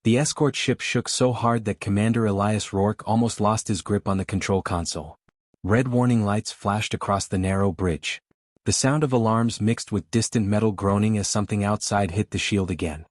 The escort ship shook so hard that Commander Elias Rourke almost lost his grip on the control console. Red warning lights flashed across the narrow bridge. The sound of alarms mixed with distant metal groaning as something outside hit the shield again.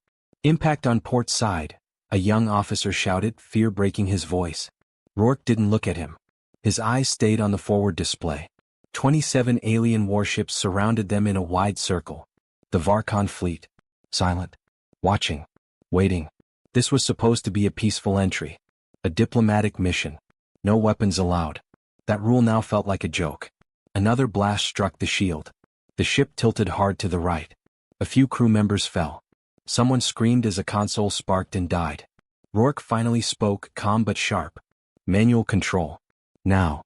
"Impact on port side," a young officer shouted, fear breaking his voice. Rourke didn't look at him. His eyes stayed on the forward display. 27 alien warships surrounded them in a wide circle. The Varkon fleet. Silent. Watching. Waiting. This was supposed to be a peaceful entry. A diplomatic mission. No weapons allowed. That rule now felt like a joke. Another blast struck the shield. The ship tilted hard to the right. A few crew members fell. Someone screamed as a console sparked and died. Rourke finally spoke, calm but sharp. "Manual control. Now."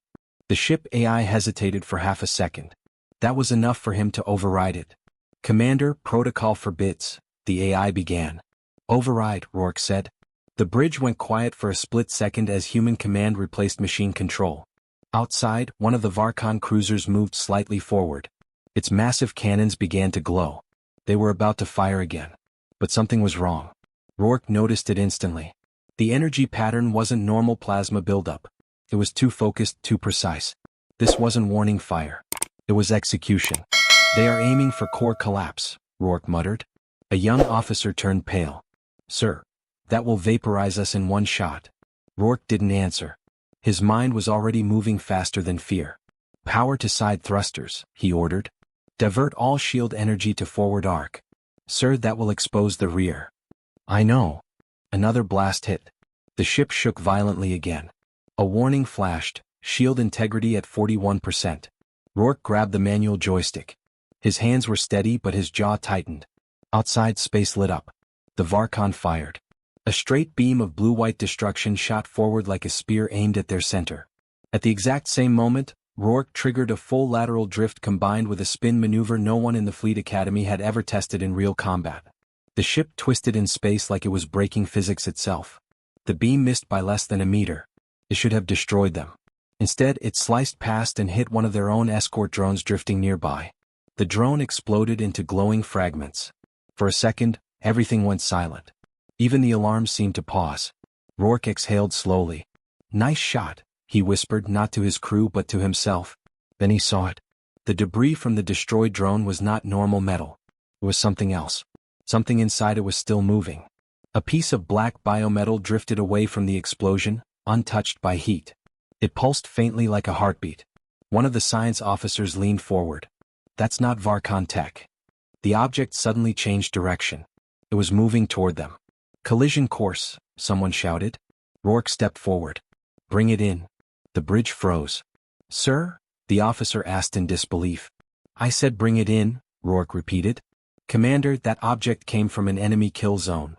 The ship AI hesitated for half a second. That was enough for him to override it. "Commander, protocol forbids," the AI began. "Override," Rourke said. The bridge went quiet for a split second as human command replaced machine control. Outside, one of the Varkon cruisers moved slightly forward. Its massive cannons began to glow. They were about to fire again. But something was wrong. Rourke noticed it instantly. The energy pattern wasn't normal plasma buildup. It was too focused, too precise. This wasn't warning fire. It was execution. "They are aiming for core collapse," Rourke muttered. A young officer turned pale. "Sir, that will vaporize us in one shot." Rourke didn't answer. His mind was already moving faster than fear. "Power to side thrusters," he ordered. "Divert all shield energy to forward arc." "Sir, that will expose the rear." "I know." Another blast hit. The ship shook violently again. A warning flashed, shield integrity at 41%. Rourke grabbed the manual joystick. His hands were steady but his jaw tightened. Outside, space lit up. The Varkon fired. A straight beam of blue-white destruction shot forward like a spear aimed at their center. At the exact same moment, Rourke triggered a full lateral drift combined with a spin maneuver no one in the Fleet Academy had ever tested in real combat. The ship twisted in space like it was breaking physics itself. The beam missed by less than a meter. It should have destroyed them. Instead, it sliced past and hit one of their own escort drones drifting nearby. The drone exploded into glowing fragments. For a second, everything went silent. Even the alarms seemed to pause. Rourke exhaled slowly. "Nice shot," he whispered not to his crew but to himself. Then he saw it. The debris from the destroyed drone was not normal metal. It was something else. Something inside it was still moving. A piece of black biometal drifted away from the explosion, untouched by heat. It pulsed faintly like a heartbeat. One of the science officers leaned forward. "That's not Varkon tech." The object suddenly changed direction. It was moving toward them. "Collision course," someone shouted. Rourke stepped forward. "Bring it in." The bridge froze. "Sir?" the officer asked in disbelief. "I said bring it in," Rourke repeated. "Commander, that object came from an enemy kill zone."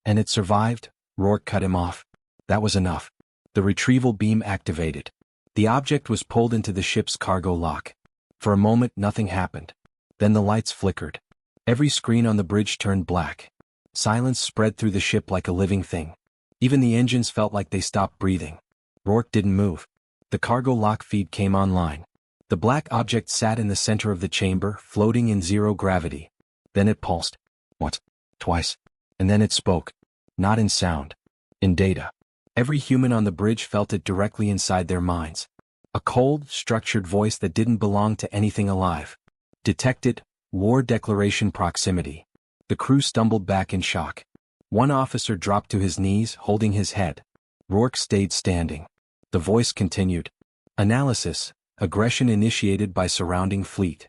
"And it survived?" Rourke cut him off. That was enough. The retrieval beam activated. The object was pulled into the ship's cargo lock. For a moment nothing happened. Then the lights flickered. Every screen on the bridge turned black. Silence spread through the ship like a living thing. Even the engines felt like they stopped breathing. Rourke didn't move. The cargo lock feed came online. The black object sat in the center of the chamber, floating in zero gravity. Then it pulsed. Once. Twice. And then it spoke. Not in sound. In data. Every human on the bridge felt it directly inside their minds. A cold, structured voice that didn't belong to anything alive. Detected, war declaration proximity. The crew stumbled back in shock. One officer dropped to his knees, holding his head. Rourke stayed standing. The voice continued. Analysis, aggression initiated by surrounding fleet.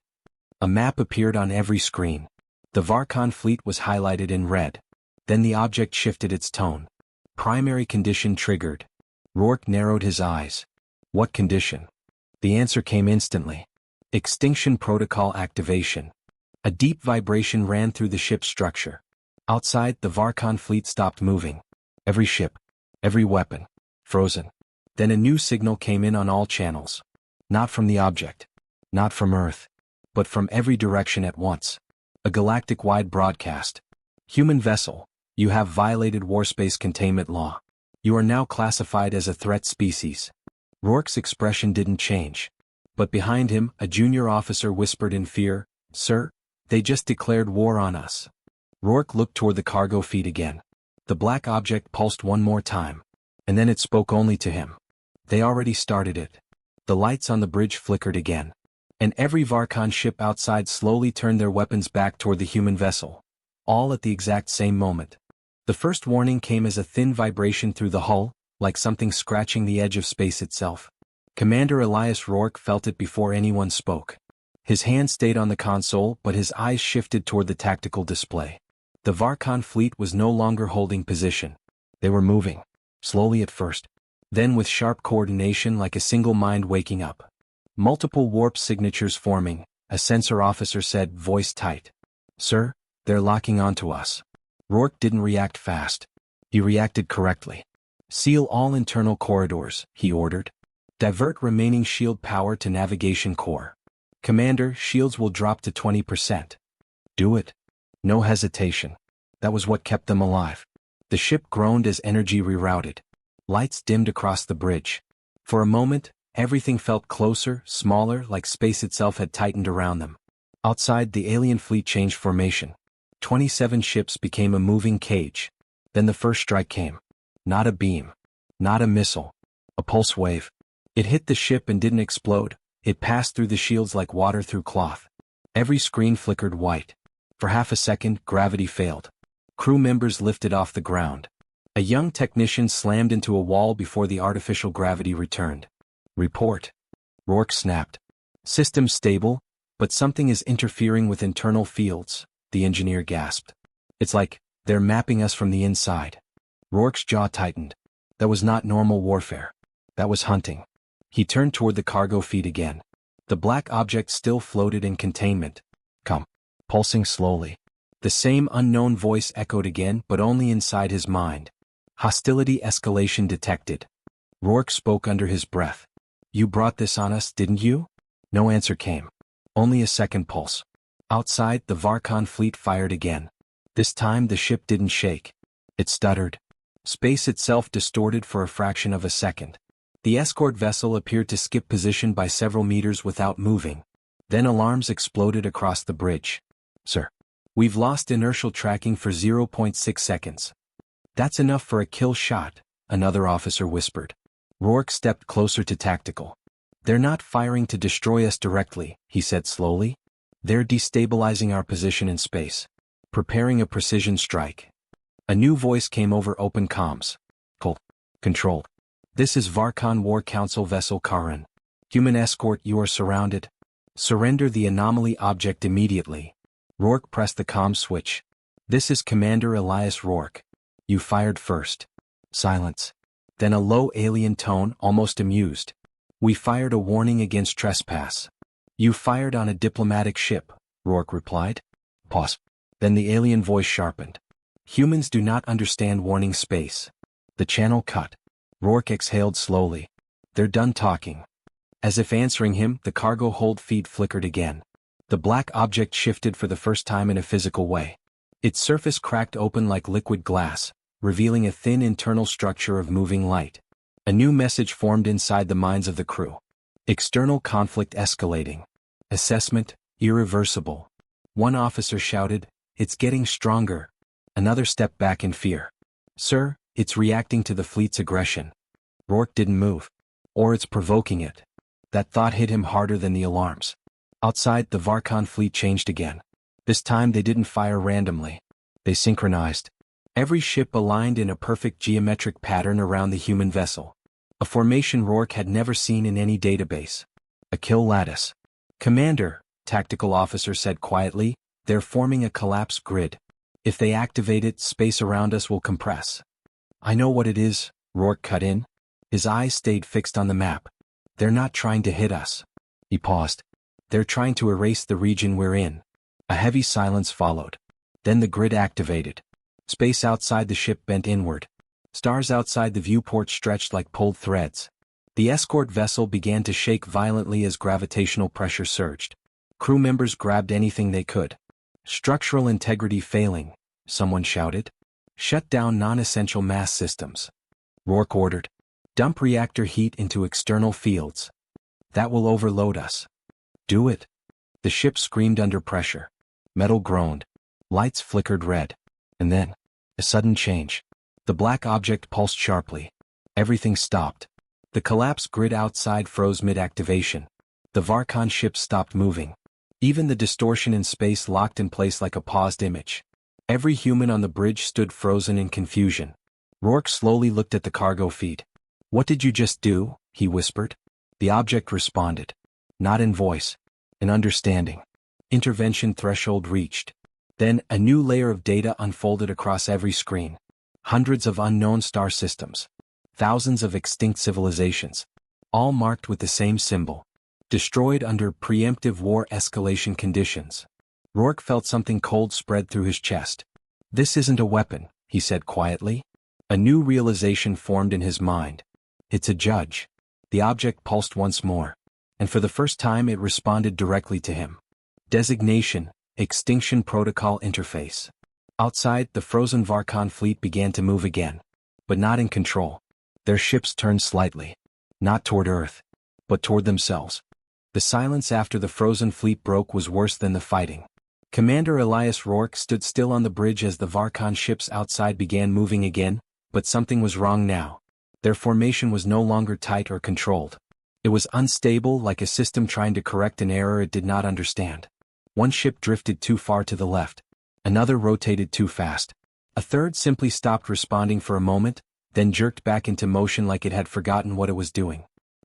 A map appeared on every screen. The Varkon fleet was highlighted in red. Then the object shifted its tone. Primary condition triggered. Rourke narrowed his eyes. What condition? The answer came instantly. Extinction protocol activation. A deep vibration ran through the ship's structure. Outside, the Varkon fleet stopped moving. Every ship, every weapon, frozen. Then a new signal came in on all channels. Not from the object. Not from Earth. But from every direction at once. A galactic-wide broadcast. Human vessel, you have violated warspace containment law. You are now classified as a threat species. Rourke's expression didn't change. But behind him, a junior officer whispered in fear, Sir, they just declared war on us. Rourke looked toward the cargo feed again. The black object pulsed one more time. And then it spoke only to him. They already started it. The lights on the bridge flickered again. And every Varkon ship outside slowly turned their weapons back toward the human vessel. All at the exact same moment. The first warning came as a thin vibration through the hull, like something scratching the edge of space itself. Commander Elias Rourke felt it before anyone spoke. His hand stayed on the console, but his eyes shifted toward the tactical display. The Varkon fleet was no longer holding position. They were moving. Slowly at first. Then with sharp coordination like a single mind waking up. Multiple warp signatures forming, a sensor officer said, voice tight. Sir, they're locking onto us. Rourke didn't react fast. He reacted correctly. Seal all internal corridors, he ordered. Divert remaining shield power to navigation core. Commander, shields will drop to 20%. Do it. No hesitation. That was what kept them alive. The ship groaned as energy rerouted. Lights dimmed across the bridge. For a moment, everything felt closer, smaller, like space itself had tightened around them. Outside, the alien fleet changed formation. 27 ships became a moving cage. Then the first strike came. Not a beam. Not a missile. A pulse wave. It hit the ship and didn't explode. It passed through the shields like water through cloth. Every screen flickered white. For half a second, gravity failed. Crew members lifted off the ground. A young technician slammed into a wall before the artificial gravity returned. Report. Rourke snapped. System stable, but something is interfering with internal fields, the engineer gasped. It's like they're mapping us from the inside. Rourke's jaw tightened. That was not normal warfare. That was hunting. He turned toward the cargo feed again. The black object still floated in containment. Come. Pulsing slowly. The same unknown voice echoed again, but only inside his mind. Hostility escalation detected. Rourke spoke under his breath. You brought this on us, didn't you? No answer came. Only a second pulse. Outside, the Varkon fleet fired again. This time the ship didn't shake. It stuttered. Space itself distorted for a fraction of a second. The escort vessel appeared to skip position by several meters without moving. Then alarms exploded across the bridge. Sir. We've lost inertial tracking for 0.6 seconds. That's enough for a kill shot, another officer whispered. Rourke stepped closer to tactical. They're not firing to destroy us directly, he said slowly. They're destabilizing our position in space. Preparing a precision strike. A new voice came over open comms. Control. This is Varkon War Council vessel Karan. Human escort, you are surrounded. Surrender the anomaly object immediately. Rourke pressed the comm switch. This is Commander Elias Rourke. You fired first. Silence. Then a low alien tone, almost amused. We fired a warning against trespass. You fired on a diplomatic ship, Rourke replied. Pause. Then the alien voice sharpened. Humans do not understand warning space. The channel cut. Rourke exhaled slowly. They're done talking. As if answering him, the cargo hold feed flickered again. The black object shifted for the first time in a physical way. Its surface cracked open like liquid glass, revealing a thin internal structure of moving light. A new message formed inside the minds of the crew. External conflict escalating. Assessment, irreversible. One officer shouted, It's getting stronger. Another stepped back in fear. Sir, it's reacting to the fleet's aggression. Rourke didn't move. Or it's provoking it. That thought hit him harder than the alarms. Outside, the Varkon fleet changed again. This time they didn't fire randomly. They synchronized. Every ship aligned in a perfect geometric pattern around the human vessel. A formation Rourke had never seen in any database. A kill lattice. Commander, tactical officer said quietly, they're forming a collapse grid. If they activate it, space around us will compress. I know what it is, Rourke cut in. His eyes stayed fixed on the map. They're not trying to hit us. He paused. They're trying to erase the region we're in. A heavy silence followed. Then the grid activated. Space outside the ship bent inward. Stars outside the viewport stretched like pulled threads. The escort vessel began to shake violently as gravitational pressure surged. Crew members grabbed anything they could. Structural integrity failing, someone shouted. Shut down non-essential mass systems. Rourke ordered. Dump reactor heat into external fields. That will overload us. Do it. The ship screamed under pressure. Metal groaned. Lights flickered red. And then, a sudden change. The black object pulsed sharply. Everything stopped. The collapsed grid outside froze mid-activation. The Varkon ship stopped moving. Even the distortion in space locked in place like a paused image. Every human on the bridge stood frozen in confusion. Rourke slowly looked at the cargo feed. "What did you just do?" he whispered. The object responded. Not in voice. In understanding. Intervention threshold reached. Then, a new layer of data unfolded across every screen. Hundreds of unknown star systems. Thousands of extinct civilizations. All marked with the same symbol. Destroyed under preemptive war escalation conditions. Rourke felt something cold spread through his chest. "This isn't a weapon," he said quietly. A new realization formed in his mind. "It's a judge." The object pulsed once more. And for the first time it responded directly to him. Designation, Extinction Protocol Interface. Outside, the frozen Varkon fleet began to move again. But not in control. Their ships turned slightly. Not toward Earth. But toward themselves. The silence after the frozen fleet broke was worse than the fighting. Commander Elias Rourke stood still on the bridge as the Varkon ships outside began moving again, but something was wrong now. Their formation was no longer tight or controlled. It was unstable, like a system trying to correct an error it did not understand. One ship drifted too far to the left. Another rotated too fast. A third simply stopped responding for a moment, then jerked back into motion like it had forgotten what it was doing.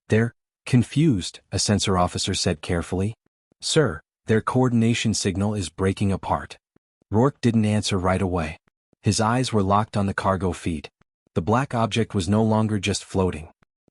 "They're confused," a sensor officer said carefully. "Sir, their coordination signal is breaking apart." Rourke didn't answer right away. His eyes were locked on the cargo feed. The black object was no longer just floating.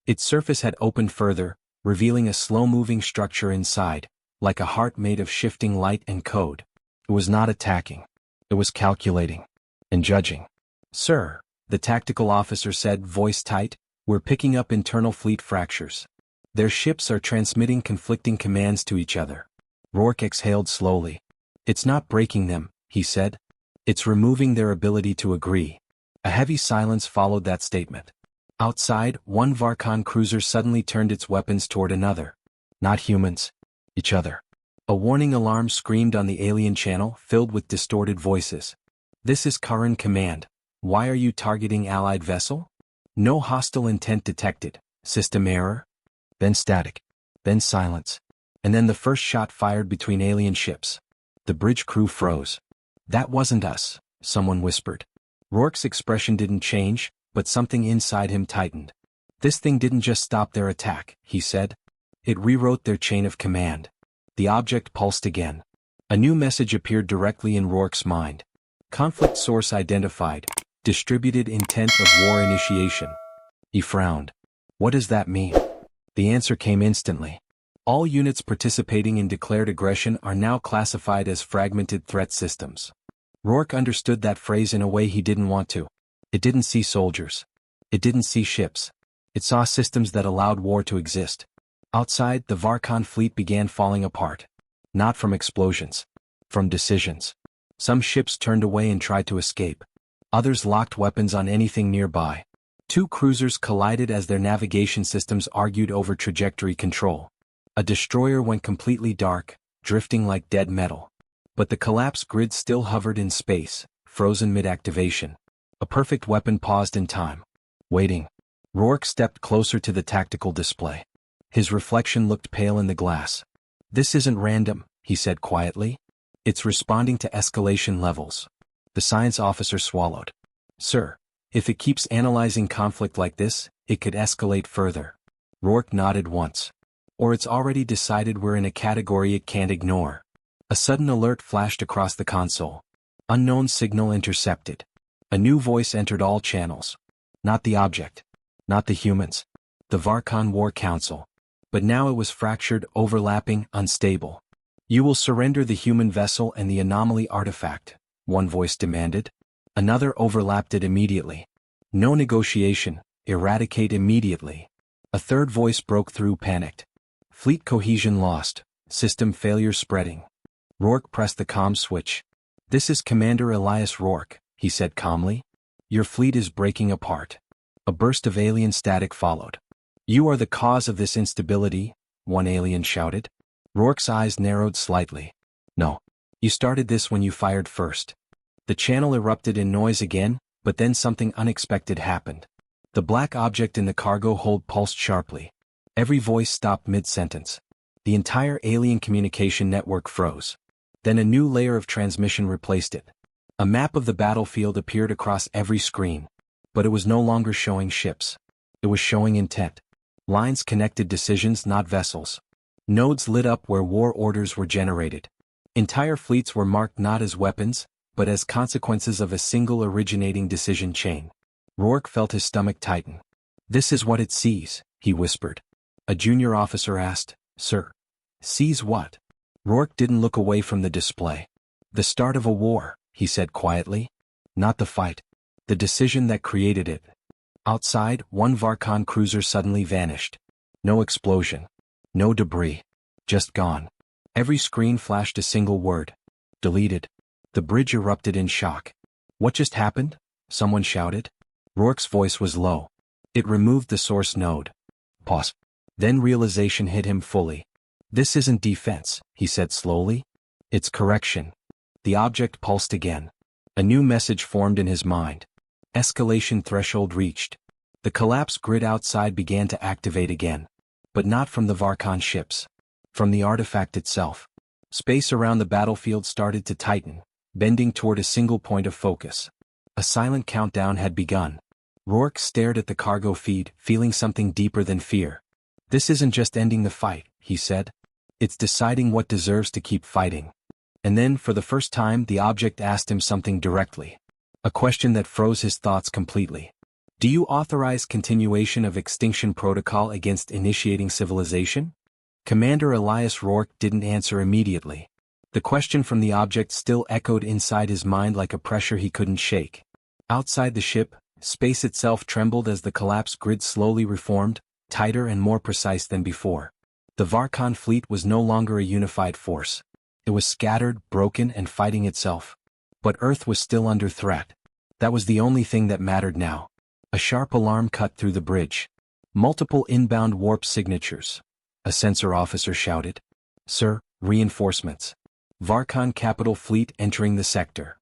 Its surface had opened further, revealing a slow-moving structure inside, like a heart made of shifting light and code. It was not attacking. It was calculating. And judging. "Sir," the tactical officer said, voice tight, "we're picking up internal fleet fractures. Their ships are transmitting conflicting commands to each other." Rourke exhaled slowly. "It's not breaking them," he said. "It's removing their ability to agree." A heavy silence followed that statement. Outside, one Varkon cruiser suddenly turned its weapons toward another. Not humans. Each other. A warning alarm screamed on the alien channel, filled with distorted voices. "This is Karen Command. Why are you targeting Allied vessel? No hostile intent detected. System error?" Then static. Then silence. And then the first shot fired between alien ships. The bridge crew froze. "That wasn't us," someone whispered. Rourke's expression didn't change, but something inside him tightened. "This thing didn't just stop their attack," he said. "It rewrote their chain of command." The object pulsed again. A new message appeared directly in Rourke's mind. Conflict source identified. Distributed intent of war initiation. He frowned. "What does that mean?" The answer came instantly. "All units participating in declared aggression are now classified as fragmented threat systems." Rourke understood that phrase in a way he didn't want to. It didn't see soldiers. It didn't see ships. It saw systems that allowed war to exist. Outside, the Varkon fleet began falling apart. Not from explosions. From decisions. Some ships turned away and tried to escape. Others locked weapons on anything nearby. Two cruisers collided as their navigation systems argued over trajectory control. A destroyer went completely dark, drifting like dead metal. But the collapsed grid still hovered in space, frozen mid-activation. A perfect weapon paused in time. Waiting. Rourke stepped closer to the tactical display. His reflection looked pale in the glass. "This isn't random," he said quietly. "It's responding to escalation levels." The science officer swallowed. "Sir, if it keeps analyzing conflict like this, it could escalate further." Rourke nodded once. "Or it's already decided we're in a category it can't ignore." A sudden alert flashed across the console. Unknown signal intercepted. A new voice entered all channels. Not the object. Not the humans. The Varkon War Council. But now it was fractured, overlapping, unstable. "You will surrender the human vessel and the anomaly artifact," one voice demanded. Another overlapped it immediately. "No negotiation, eradicate immediately." A third voice broke through, panicked. "Fleet cohesion lost, system failure spreading." Rourke pressed the comm switch. "This is Commander Elias Rourke," he said calmly. "Your fleet is breaking apart." A burst of alien static followed. "You are the cause of this instability," one alien shouted. Rourke's eyes narrowed slightly. "No. You started this when you fired first." The channel erupted in noise again, But then something unexpected happened. The black object in the cargo hold pulsed sharply. Every voice stopped mid-sentence. The entire alien communication network froze. Then a new layer of transmission replaced it. A map of the battlefield appeared across every screen. But it was no longer showing ships. It was showing intent. Lines connected decisions, not vessels. Nodes lit up where war orders were generated. Entire fleets were marked not as weapons, but as consequences of a single originating decision chain. Rourke felt his stomach tighten. "This is what it sees," he whispered. A junior officer asked, "Sir, sees what?" Rourke didn't look away from the display. "The start of a war," he said quietly. "Not the fight. The decision that created it." Outside, one Varkon cruiser suddenly vanished. No explosion. No debris. Just gone. Every screen flashed a single word. Deleted. The bridge erupted in shock. "What just happened?" someone shouted. Rourke's voice was low. It removed the source node. Pause. Then realization hit him fully. "This isn't defense," he said slowly. "It's correction." The object pulsed again. A new message formed in his mind. Escalation threshold reached. The collapsed grid outside began to activate again. But not from the Varkon ships. From the artifact itself. Space around the battlefield started to tighten, bending toward a single point of focus. A silent countdown had begun. Rourke stared at the cargo feed, feeling something deeper than fear. "This isn't just ending the fight," he said. "It's deciding what deserves to keep fighting." And then, for the first time, the object asked him something directly. A question that froze his thoughts completely. "Do you authorize continuation of Extinction Protocol against initiating civilization?" Commander Elias Rourke didn't answer immediately. The question from the object still echoed inside his mind like a pressure he couldn't shake. Outside the ship, space itself trembled as the collapsed grid slowly reformed, tighter and more precise than before. The Varkon fleet was no longer a unified force. It was scattered, broken, and fighting itself. But Earth was still under threat. That was the only thing that mattered now. A sharp alarm cut through the bridge. Multiple inbound warp signatures. A sensor officer shouted. "Sir, reinforcements. Varkon capital fleet entering the sector."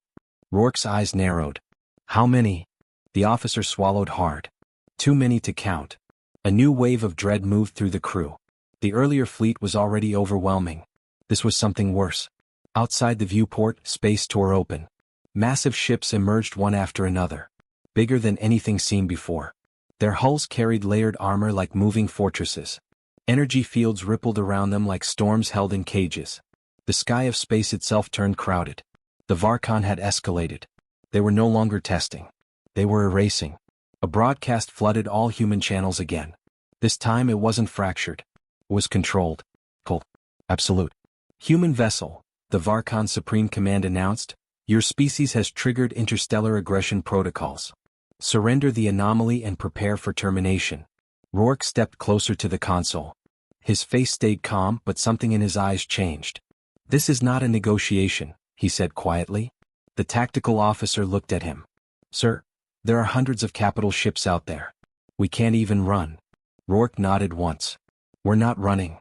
Rourke's eyes narrowed. "How many?" The officer swallowed hard. "Too many to count." A new wave of dread moved through the crew. The earlier fleet was already overwhelming. This was something worse. Outside the viewport, space tore open. Massive ships emerged one after another. Bigger than anything seen before. Their hulls carried layered armor like moving fortresses. Energy fields rippled around them like storms held in cages. The sky of space itself turned crowded. The Varkon had escalated. They were no longer testing. They were erasing. A broadcast flooded all human channels again. This time it wasn't fractured. It was controlled. Cold. Absolute. "Human vessel," the Varkon Supreme Command announced. "Your species has triggered interstellar aggression protocols. Surrender the anomaly and prepare for termination." Rourke stepped closer to the console. His face stayed calm, but something in his eyes changed. "This is not a negotiation," he said quietly. The tactical officer looked at him. "Sir, there are hundreds of capital ships out there. We can't even run." Rourke nodded once. "We're not running."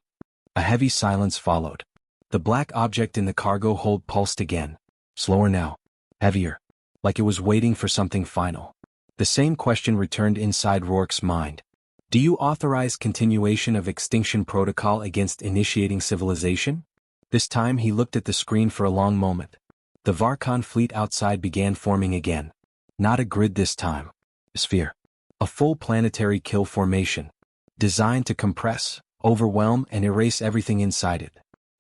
A heavy silence followed. The black object in the cargo hold pulsed again. Slower now. Heavier. Like it was waiting for something final. The same question returned inside Rourke's mind. "Do you authorize continuation of Extinction Protocol against initiating civilization?" This time he looked at the screen for a long moment. The Varkon fleet outside began forming again. Not a grid this time. A sphere. A full planetary kill formation. Designed to compress, overwhelm, and erase everything inside it.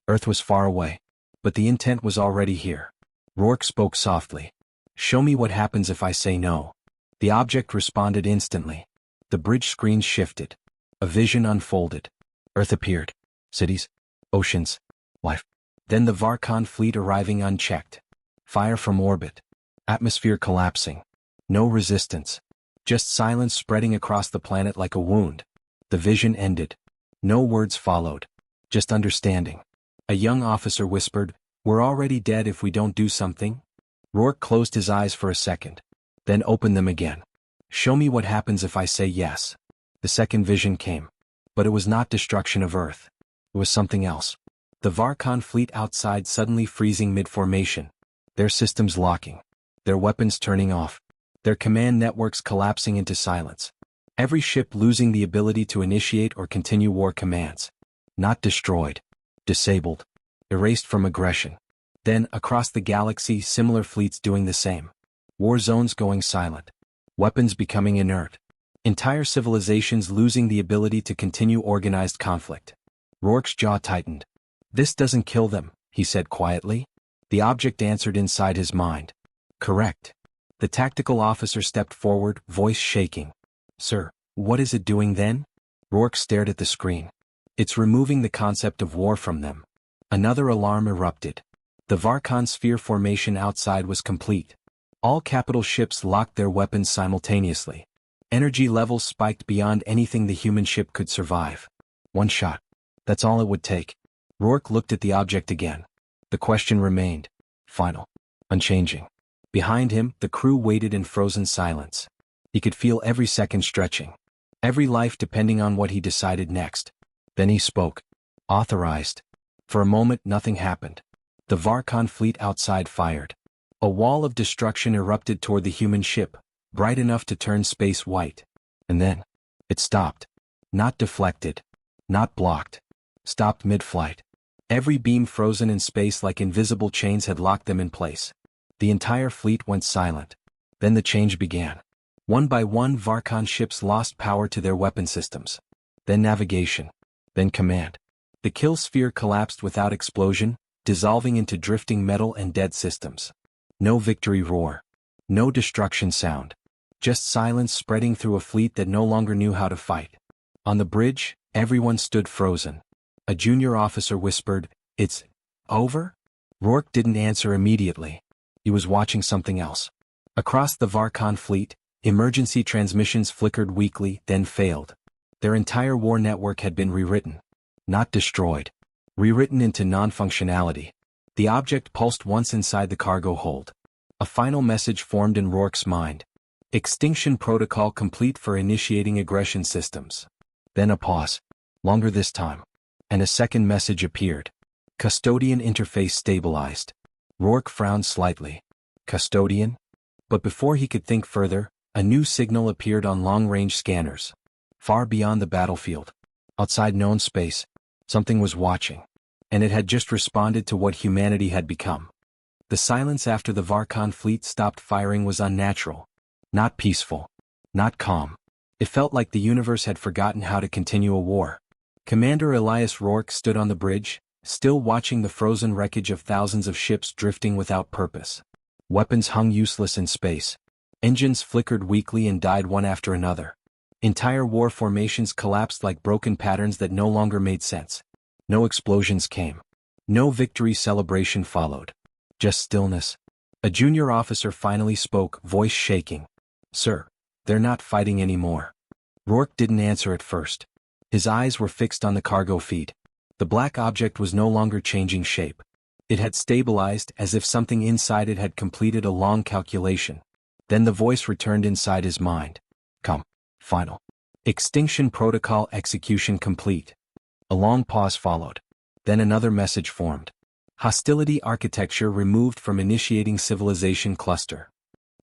Earth was far away. But the intent was already here. Rourke spoke softly. "Show me what happens if I say no." The object responded instantly. The bridge screen shifted. A vision unfolded. Earth appeared. Cities. Oceans. Life. Then the Varkon fleet arriving unchecked. Fire from orbit. Atmosphere collapsing. No resistance. Just silence spreading across the planet like a wound. The vision ended. No words followed. Just understanding. A young officer whispered, "We're already dead if we don't do something." Rourke closed his eyes for a second. Then opened them again. "Show me what happens if I say yes." The second vision came. But it was not destruction of Earth. It was something else. The Varkon fleet outside suddenly freezing mid-formation. Their systems locking. Their weapons turning off. their command networks collapsing into silence. Every ship losing the ability to initiate or continue war commands. Not destroyed. Disabled. Erased from aggression. Then, across the galaxy, similar fleets doing the same. War zones going silent. Weapons becoming inert. Entire civilizations losing the ability to continue organized conflict. Rourke's jaw tightened. "This doesn't kill them," he said quietly. The object answered inside his mind. "Correct." The tactical officer stepped forward, voice shaking. "Sir, what is it doing then?" Rourke stared at the screen. "It's removing the concept of war from them." Another alarm erupted. The Varkon sphere formation outside was complete. All capital ships locked their weapons simultaneously. Energy levels spiked beyond anything the human ship could survive. One shot. That's all it would take. Rourke looked at the object again. The question remained. Final. Unchanging. Behind him, the crew waited in frozen silence. He could feel every second stretching. Every life depending on what he decided next. Then he spoke. "Authorized." For a moment nothing happened. The Varkon fleet outside fired. A wall of destruction erupted toward the human ship, bright enough to turn space white. And then, it stopped. Not deflected. Not blocked. Stopped mid-flight. Every beam frozen in space like invisible chains had locked them in place. The entire fleet went silent. Then the change began. One by one Varkon ships lost power to their weapon systems. Then navigation. Then command. The kill sphere collapsed without explosion, dissolving into drifting metal and dead systems. No victory roar. No destruction sound. Just silence spreading through a fleet that no longer knew how to fight. On the bridge, everyone stood frozen. A junior officer whispered, "It's over?" Rourke didn't answer immediately. He was watching something else. Across the Varkon fleet, emergency transmissions flickered weakly, then failed. Their entire war network had been rewritten. Not destroyed. Rewritten into non-functionality. The object pulsed once inside the cargo hold. A final message formed in Rourke's mind. Extinction protocol complete for initiating aggression systems. Then a pause. Longer this time. And a second message appeared. Custodian interface stabilized. Rourke frowned slightly. Custodian? But before he could think further, a new signal appeared on long-range scanners. Far beyond the battlefield. Outside known space. Something was watching. And it had just responded to what humanity had become. The silence after the Varkon fleet stopped firing was unnatural. Not peaceful. Not calm. It felt like the universe had forgotten how to continue a war. Commander Elias Rourke stood on the bridge, still watching the frozen wreckage of thousands of ships drifting without purpose. Weapons hung useless in space. Engines flickered weakly and died one after another. Entire war formations collapsed like broken patterns that no longer made sense. No explosions came. No victory celebration followed. Just stillness. A junior officer finally spoke, voice shaking. "Sir, they're not fighting anymore." Rourke didn't answer at first. His eyes were fixed on the cargo feed. The black object was no longer changing shape. It had stabilized as if something inside it had completed a long calculation. Then the voice returned inside his mind. "Come. Final. Extinction protocol execution complete." A long pause followed. Then another message formed. Hostility architecture removed from initiating civilization cluster.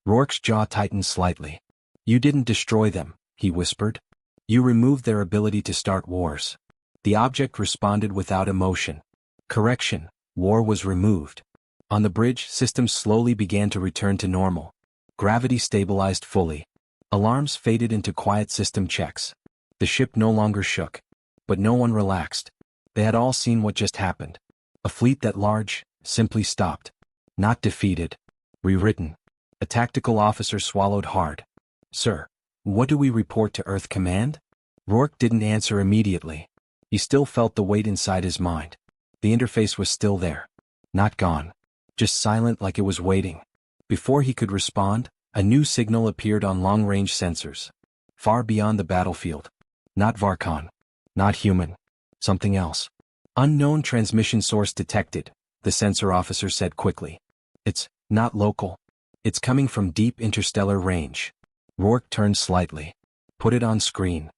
Rourke's jaw tightened slightly. "You didn't destroy them," he whispered. "You removed their ability to start wars." The object responded without emotion. Correction, war was removed. On the bridge, systems slowly began to return to normal. Gravity stabilized fully. Alarms faded into quiet system checks. The ship no longer shook. But no one relaxed. They had all seen what just happened. A fleet that large, simply stopped. Not defeated. Rewritten. A tactical officer swallowed hard. "Sir, what do we report to Earth Command?" Rourke didn't answer immediately. He still felt the weight inside his mind. The interface was still there. Not gone. Just silent like it was waiting. Before he could respond, a new signal appeared on long-range sensors. Far beyond the battlefield. Not Varkon. Not human. Something else. "Unknown transmission source detected," the sensor officer said quickly. "It's not local. It's coming from deep interstellar range." Rourke turned slightly. "Put it on screen."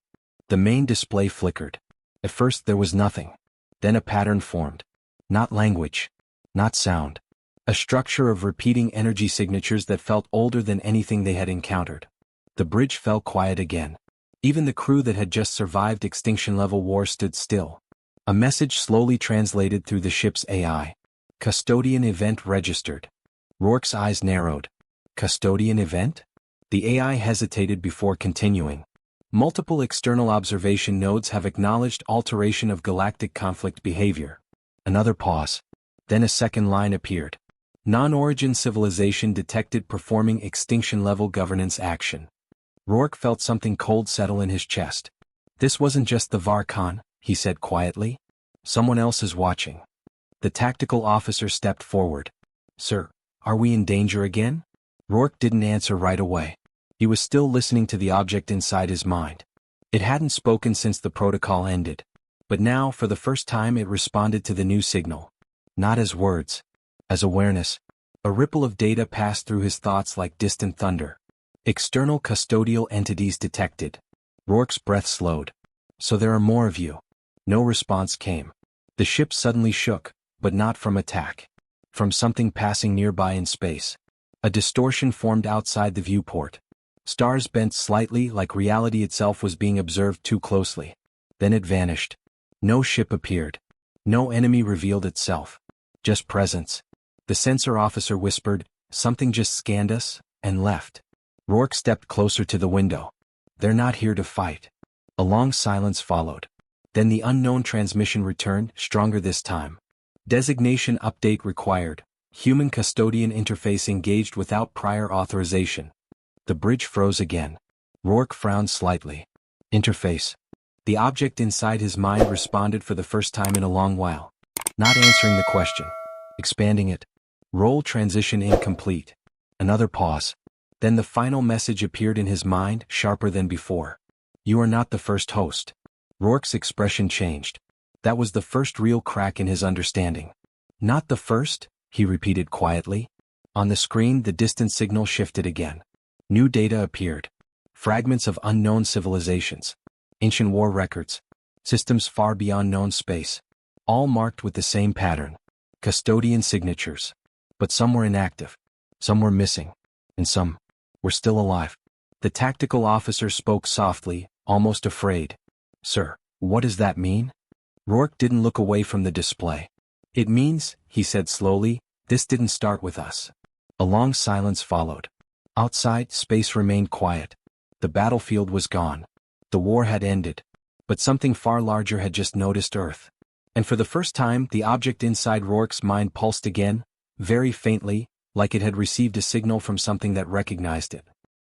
The main display flickered. At first there was nothing. Then a pattern formed. Not language. Not sound. A structure of repeating energy signatures that felt older than anything they had encountered. The bridge fell quiet again. Even the crew that had just survived extinction-level war stood still. A message slowly translated through the ship's AI. Custodian event registered. Rourke's eyes narrowed. Custodian event? The AI hesitated before continuing. Multiple external observation nodes have acknowledged alteration of galactic conflict behavior. Another pause. Then a second line appeared. Non-origin civilization detected performing extinction-level governance action. Rourke felt something cold settle in his chest. This wasn't just the Varkhan, he said quietly. Someone else is watching. The tactical officer stepped forward. Sir, are we in danger again? Rourke didn't answer right away. He was still listening to the object inside his mind. It hadn't spoken since the protocol ended. But now, for the first time, it responded to the new signal. Not as words. As awareness. A ripple of data passed through his thoughts like distant thunder. External custodial entities detected. Rourke's breath slowed. So there are more of you. No response came. The ship suddenly shook, but not from attack. From something passing nearby in space. A distortion formed outside the viewport. Stars bent slightly like reality itself was being observed too closely. Then it vanished. No ship appeared. No enemy revealed itself. Just presence. The sensor officer whispered, something just scanned us, and left. Rourke stepped closer to the window. They're not here to fight. A long silence followed. Then the unknown transmission returned, stronger this time. Designation update required. Human custodian interface engaged without prior authorization. The bridge froze again. Rourke frowned slightly. Interface. The object inside his mind responded for the first time in a long while. Not answering the question. Expanding it. Role transition incomplete. Another pause. Then the final message appeared in his mind, sharper than before. You are not the first host. Rourke's expression changed. That was the first real crack in his understanding. Not the first? He repeated quietly. On the screen, the distant signal shifted again. New data appeared. Fragments of unknown civilizations. Ancient war records. Systems far beyond known space. All marked with the same pattern. Custodian signatures. But some were inactive. Some were missing. And some were still alive. The tactical officer spoke softly, almost afraid. Sir, what does that mean? Rourke didn't look away from the display. It means, he said slowly, this didn't start with us. A long silence followed. Outside, space remained quiet. The battlefield was gone. The war had ended. But something far larger had just noticed Earth. And for the first time, the object inside Rourke's mind pulsed again, very faintly, like it had received a signal from something that recognized it.